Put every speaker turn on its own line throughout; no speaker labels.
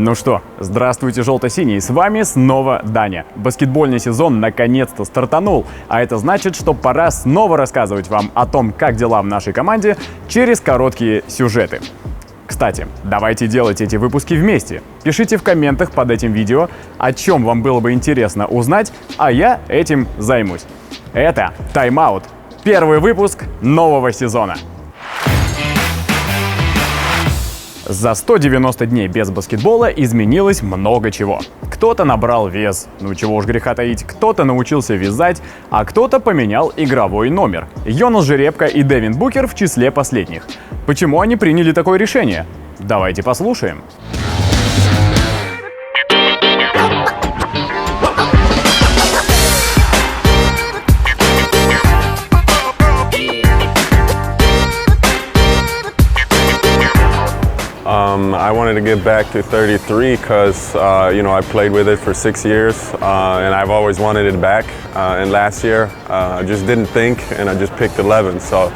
Ну что, здравствуйте, желто-синие, с вами снова Даня. Баскетбольный сезон наконец-то стартанул, а это значит, что пора снова рассказывать вам о том, как дела в нашей команде, через короткие сюжеты. Кстати, давайте делать эти выпуски вместе. Пишите в комментах под этим видео, о чем вам было бы интересно узнать, а я этим займусь. Это Тайм-аут, первый выпуск нового сезона. За 190 дней без баскетбола изменилось много чего. Кто-то набрал вес, ну чего уж греха таить, кто-то научился вязать, а кто-то поменял игровой номер. Йонас Жеребко и Девин Букер в числе последних. Почему они приняли такое решение? Давайте послушаем.
I wanted to get back to 33 because, I played with it for 6 years and I've always wanted it back. And last year, I just didn't think and I just picked 11. So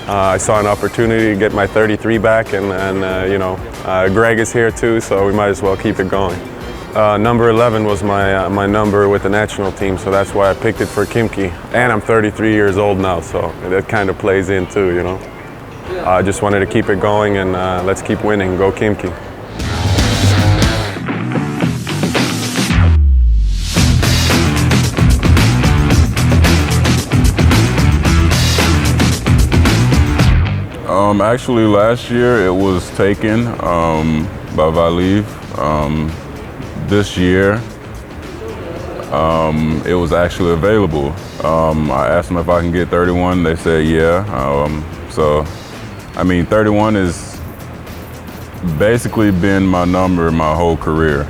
I saw an opportunity to get my 33 back and Greg is here too, so we might as well keep it going. Number 11 was my number with the national team, so that's why I picked it for Khimki. And I'm 33 years old now, so that kind of plays in too, I just wanted to keep it going and let's keep winning. Go Khimki.
Actually, last year it was taken by Valiv. This year it was actually available. I asked them if I can get 31. They said yeah. 31 has basically been my number my whole career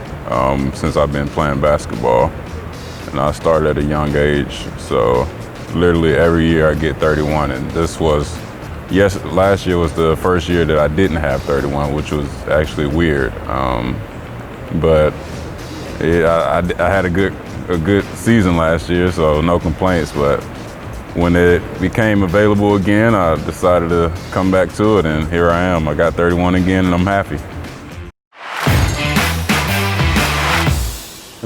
since I've been playing basketball. And I started at a young age, so literally every year I get 31. And last year was the first year that I didn't have 31, which was actually weird. But I had a good season last year, so no complaints. But when it became available again, I decided to come back to it, and here I am. I got 31 again, and I'm happy.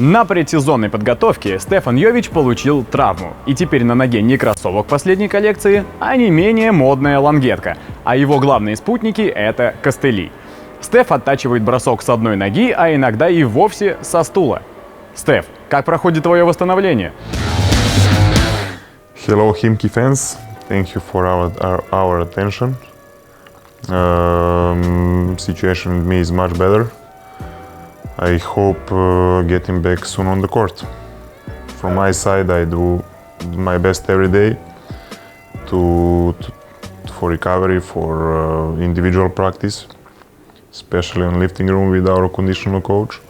На предсезонной подготовке Стефан Йович получил травму, и теперь на ноге не кроссовок последней коллекции, а не менее модная лангетка, а его главные спутники — это костыли. Стеф оттачивает бросок с одной ноги, а иногда и вовсе со стула. Стеф, как проходит твое восстановление?
Hello Khimki fans, thank you for our attention. Situation with me is much better. I hope getting back soon on the court. From my side, I do my best every day for recovery, for individual practice, especially in lifting room with our conditional coach.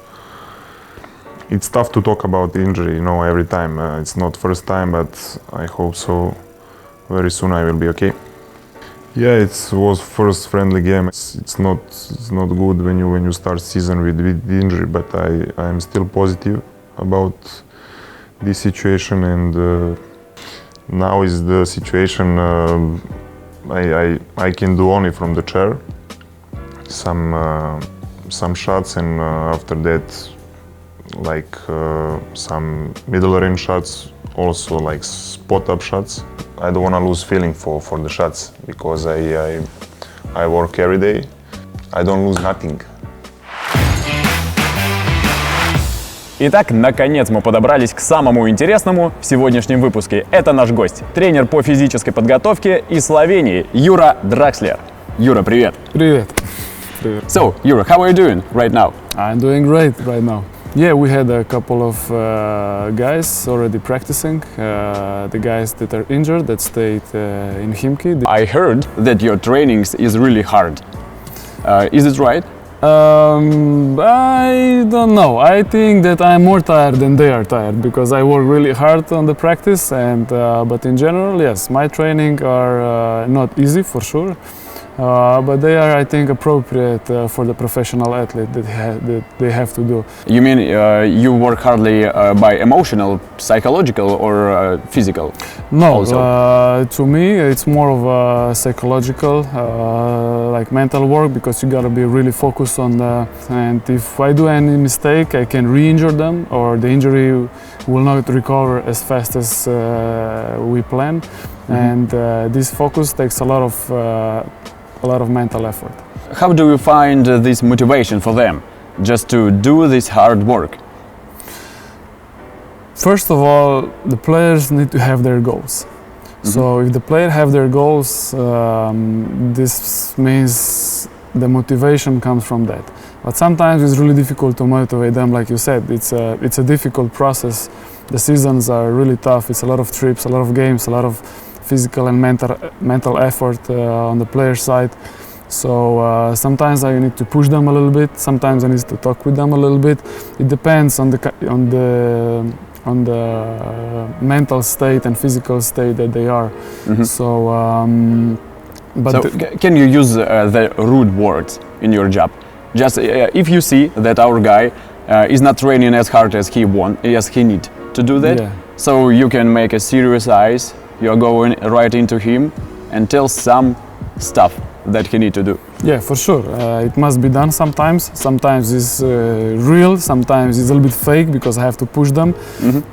It's tough to talk about injury, every time. It's not first time, but I hope so. Very soon I will be okay. Yeah, it was first friendly game. It's not good when you start season with injury, but I am still positive about this situation. And now is the situation I can do only from the chair. Some shots, and after that, like some middle range shots, also like spot up shots. I don't want to lose feeling for the shots because I work every day. I don't lose nothing.
Итак, наконец мы подобрались к самому интересному в сегодняшнем выпуске. Это наш гость, тренер по физической подготовке из Словении, Юре Дракслар. Юра, привет.
Привет. Привет.
So, Юра, how are you doing right now?
I'm doing great right now. Yeah, we had a couple of guys already practicing. The guys that are injured that stayed in Khimki.
I heard that your trainings is really hard. Is it right?
I don't know. I think that I'm more tired than they are tired because I work really hard on the practice. But in general, yes, my training are not easy for sure. but they are, I think, appropriate for the professional athlete that they have to do.
You mean you work hardly by emotional, psychological, or physical?
No,
Also?
to me it's more of a psychological, like mental work, because you gotta be really focused on that. And if I do any mistake, I can re-injure them, or the injury will not recover as fast as we planned. And this focus takes a lot of mental effort.
How do you find this motivation for them, just to do this hard work?
First of all, the players need to have their goals. So if the players have their goals, this means the motivation comes from that. But sometimes it's really difficult to motivate them, like you said. It's a difficult process. The seasons are really tough. It's a lot of trips, a lot of games, a lot of physical and mental effort on the player side. So sometimes I need to push them a little bit. Sometimes I need to talk with them a little bit. It depends on the mental state and physical state that they are. So,
can you use the rude words in your job? Just if you see that our guy is not training as hard as he need to do that,
yeah.
so you can make a serious eyes. You are going right into him and tell some stuff that he need to do.
Yeah, for sure. It must be done sometimes. Sometimes it's real, sometimes it's a little bit fake because I have to push them.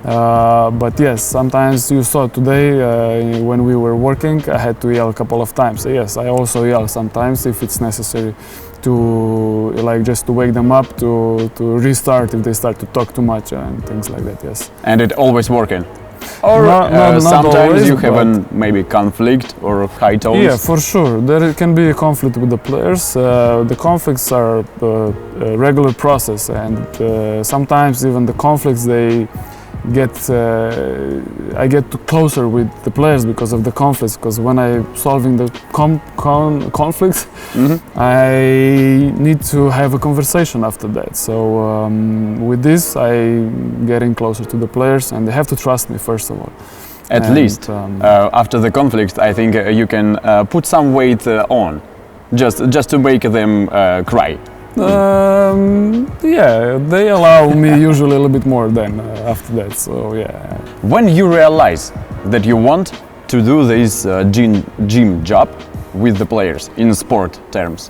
But yes, sometimes you saw today when we were working, I had to yell a couple of times. Yes, I also yell sometimes if it's necessary to just to wake them up, to restart if they start to talk too much and things like that. Yes.
And it always working. Or
not
sometimes
always,
you have maybe conflict or high tones?
Yeah, for sure. There can be a conflict with the players. The conflicts are a regular process, and sometimes even the conflicts I get closer with the players because of the conflicts. Because when I'm solving the conflicts, I need to have a conversation after that. So with this, I'm getting closer to the players, and they have to trust me first of all.
At least after the conflict, I think you can put some weight on, just to make them cry.
Yeah, they allow me usually a little bit more than after that, so yeah.
When you realize that you want to do this gym job with the players in sport terms?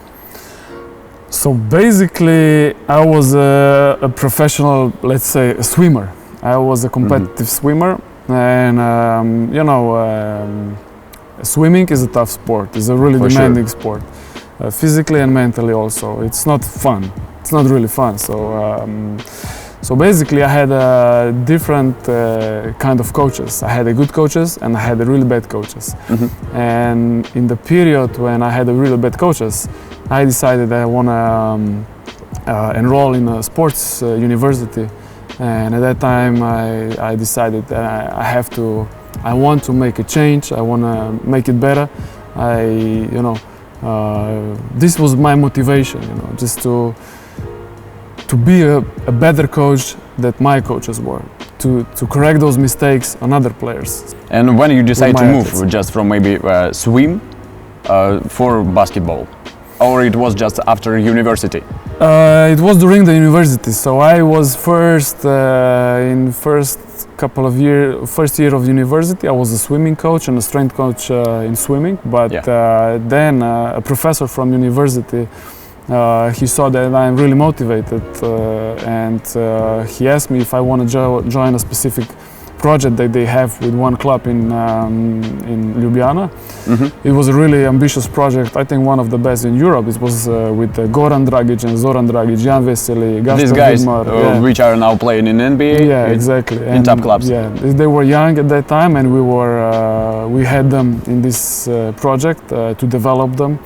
So basically I was a professional, let's say, a swimmer. I was a competitive swimmer, and swimming is a tough sport. It's a really demanding sport. Physically and mentally also. It's not fun. It's not really fun. So basically I had different kind of coaches. I had good coaches and I had really bad coaches. And in the period when I had really bad coaches, I decided I want to enroll in a sports university. And at that time I decided that I want to make a change. I want to make it better. This was my motivation, just to be a better coach that my coaches were, to correct those mistakes on other players.
And when you decide to move just from maybe swim for basketball, or it was just after university?
It was during the university. So I was first year of university. I was a swimming coach and a strength coach in swimming. But then a professor from university, he saw that I'm really motivated, and he asked me if I want to join a specific project that they have with one club in Ljubljana. It was a really ambitious project. I think one of the best in Europe. It was with Goran Dragic and Zoran Dragic, Jan Veseli, Gaspar
These guys,
Vidmar,
which are now playing in NBA.
Yeah, exactly.
In top clubs.
Yeah, they were young at that time, and we had them in this project to develop them.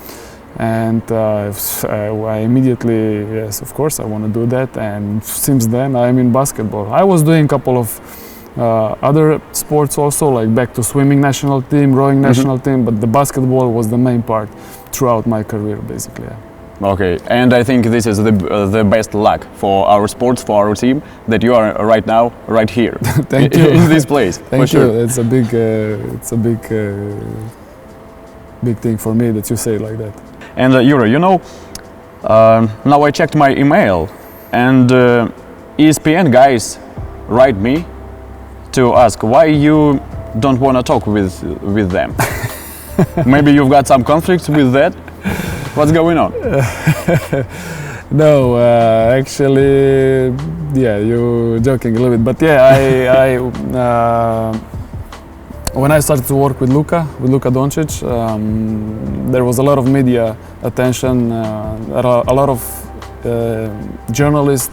And I immediately, yes, of course, I want to do that. And since then, I'm in basketball. I was doing a couple of other sports also, like back to swimming national team, rowing national team, but the basketball was the main part throughout my career, basically. Yeah.
Okay, and I think this is the best luck for our sports, for our team, that you are right now, right here.
Thank you.
In this place.
Thank you. Sure. It's a big thing for me that you say like that.
And Юра, you know, now I checked my email, and ESPN guys write me to ask why you don't want to talk with them. Maybe you've got some conflicts with that. What's going on?
No, actually, yeah, you're joking a little bit. But yeah, when I started to work with Luka Doncic, there was a lot of media attention, a lot of journalists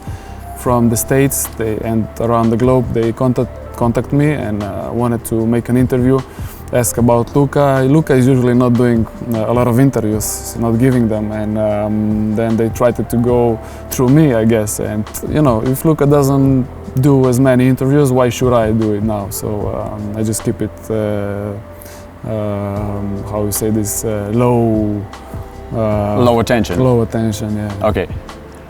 from the States and around the globe. They contact me and wanted to make an interview, ask about Luka. Luka is usually not doing a lot of interviews, not giving them, and then they tried to go through me, I guess. And you know, if Luka doesn't do as many interviews, why should I do it now? So I just keep it, how you say this, low
attention.
Low attention, yeah.
Okay.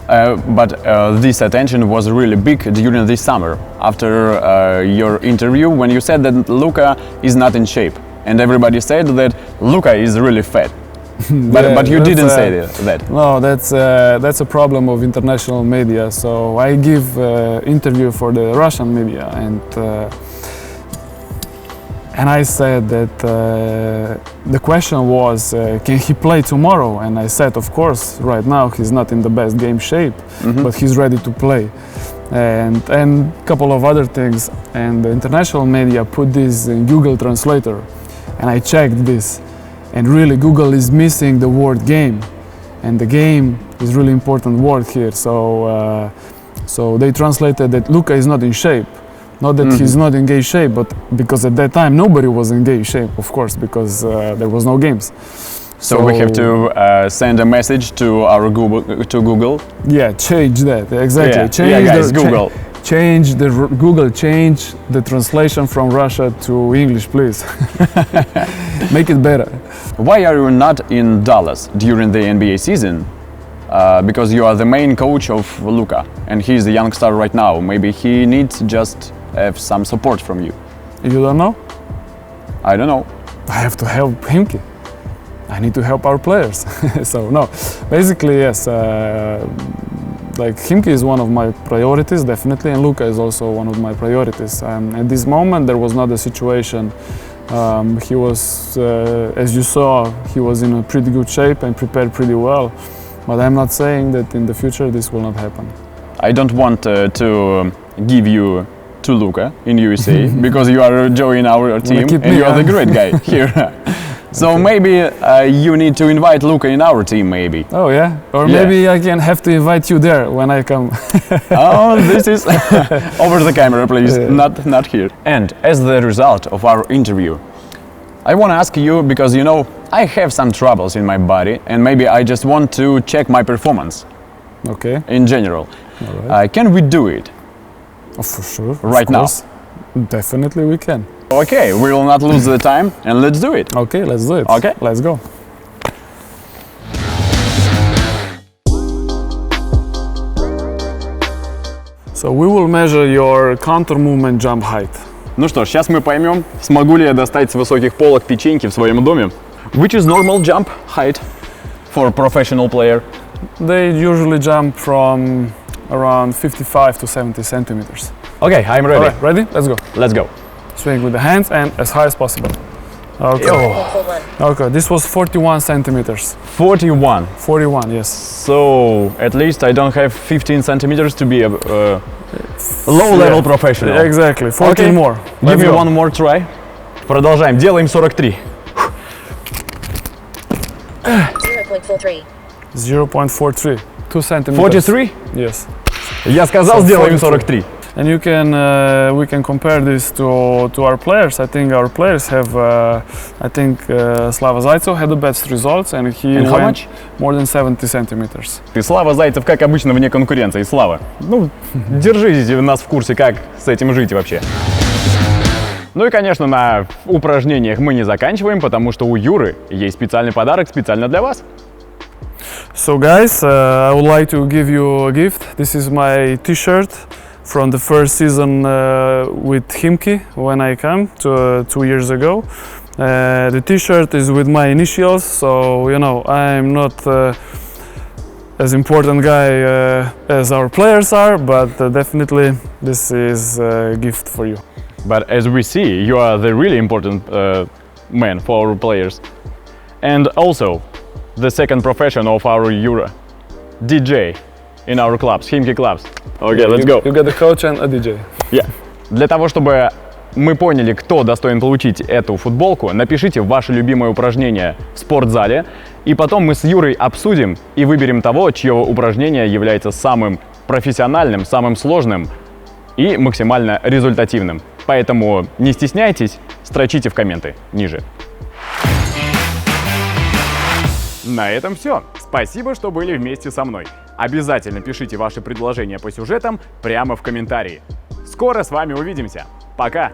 But this attention was really big during this summer after your interview when you said that Luka is not in shape, and everybody said that Luka is really fat. But you didn't say that.
No, that's a problem of international media. So I give interview for the Russian media, and I said that the question was, can he play tomorrow? And I said, of course, right now he's not in the best game shape, but he's ready to play. And a couple of other things. And the international media put this in Google Translator, and I checked this. And really, Google is missing the word game, and the game is really important word here. So, so they translated that Luka is not in shape. Not that he's not in game shape, but because at that time nobody was in game shape, of course, because there was no games.
So we have to send a message to our Google.
Yeah, change that exactly.
Yeah,
change
guys, Google.
Change the translation from Russia to English, please. Make it better.
Why are you not in Dallas during the NBA season? Because you are the main coach of Luka, and he's the young star right now. Maybe he needs just have some support from you.
You don't know?
I don't know.
I have to help Khimki. I need to help our players. So no, basically yes. Like Khimki is one of my priorities, definitely, and Luka is also one of my priorities. At this moment, there was not a situation. He was, as you saw, he was in a pretty good shape and prepared pretty well. But I'm not saying that in the future this will not happen.
I don't want to give you to Luka in USA because you are joining our team and you are the great guy here. So okay. Maybe you need to invite Luka in our team, maybe.
Oh yeah? Or maybe I can have to invite you there when I come.
Oh, this is over the camera, please, not here. And as the result of our interview, I want to ask you, because you know, I have some troubles in my body and maybe I just want to check my performance.
Okay.
In general.
All right.
Can we do it?
Oh, for sure.
Right now?
Definitely we can.
Okay, we will not lose the time and let's do it.
Okay, let's do it.
Okay.
Let's go. So we will measure your counter movement jump height.
Ну что ж, сейчас мы поймем, смогу ли я достать с высоких полок печеньки в своем доме. Which is normal jump height for a professional player?
They usually jump from around 55 to 70 centimeters.
Okay, I'm ready.
All right, ready? Let's go.
Let's go.
Swing with the hands and as high as possible. Okay. Okay, this was 41 centimeters.
41?
41, yes.
So, at least I don't have 15 centimeters to be a low-level professional.
Exactly, 14 more.
Give me one more try. Продолжаем, делаем 43.
0.43.
0.43. 2 centimeters.
43?
Yes.
Я сказал, сделаем 43.
And you can, we can compare this to our players. I think our players have, I think Slava Zaitsev had the best results, and he
and how
went
much?
More than 70 centimeters.
И Слава Зайцев, как обычно, вне конкуренции. Слава, ну, держите нас в курсе, как с этим жить вообще. Ну и, конечно, на упражнениях мы не заканчиваем, потому что у Юры есть специальный подарок специально для вас.
So guys, I would like to give you a gift. This is my t-shirt from the first season with Khimki when I came 2 years ago. The T-shirt is with my initials, so you know I'm not as important guy as our players are, but definitely this is a gift for you.
But as we see, you are the really important man for our players. And also, the second profession of our Юра, DJ in our clubs, Khimki clubs. Okay, let's go.
You got a coach and a DJ.
Yeah. Для того, чтобы мы поняли, кто достоин получить эту футболку, напишите ваше любимое упражнение в спортзале, и потом мы с Юрой обсудим и выберем того, чье упражнение является самым профессиональным, самым сложным и максимально результативным. Поэтому не стесняйтесь, строчите в комменты ниже. На этом все. Спасибо, что были вместе со мной. Обязательно пишите ваши предложения по сюжетам прямо в комментарии. Скоро с вами увидимся. Пока!